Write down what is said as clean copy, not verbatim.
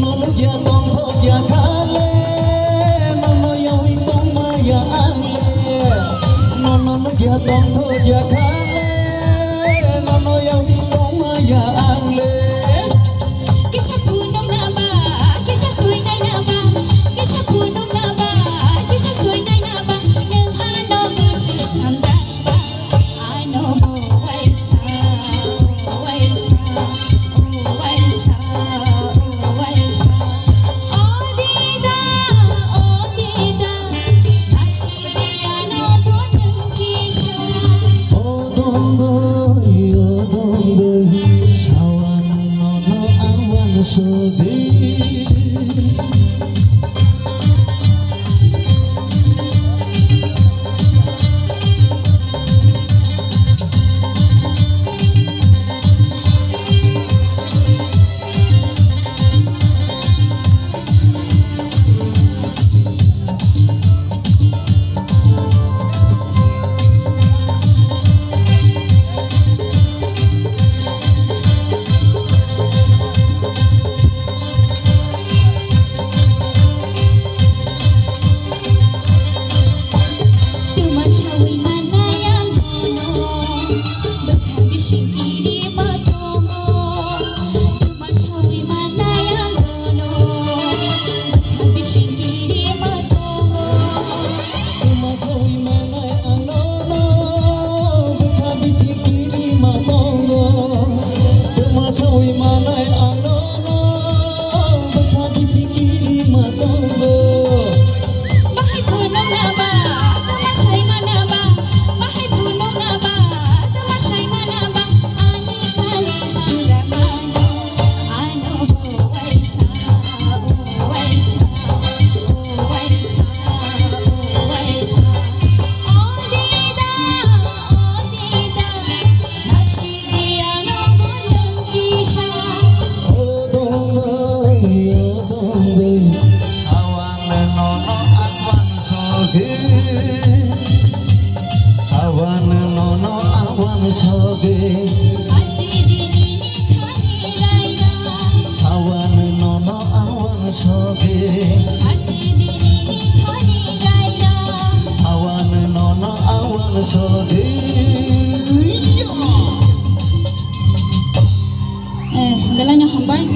nono ya tonto ya kale nono ya witong maya ale nono ya tonto ya kale nono ya witong maya ale kisah gunung naba kisah suinay naba kisah gunung naba kisah suinay naba nang ano gusit ang daba ano mo way siya way siya way siya way siya oh dida nasiriyan ako ng kisya odondoy awan nono awan sobi Tumasyawi manayang gono Maghabising kiri matungo Tumasyawi manayang gono Maghabising kiri matungo Tumasawi manay ang nono Betabi sikiri matongo Tumasawi manay ang nono Betabi sikiri matongo Bahay puno nga ba? Tumasyay manaba Bahay puno nga ba? Tumasyay manaba Ani-ani ang ramano Ano buhay siya buhay siya buhay siya buhay siya Oh dida nasiriyan ako ng kisya odondoy awan nono awan soge awan nono awan soge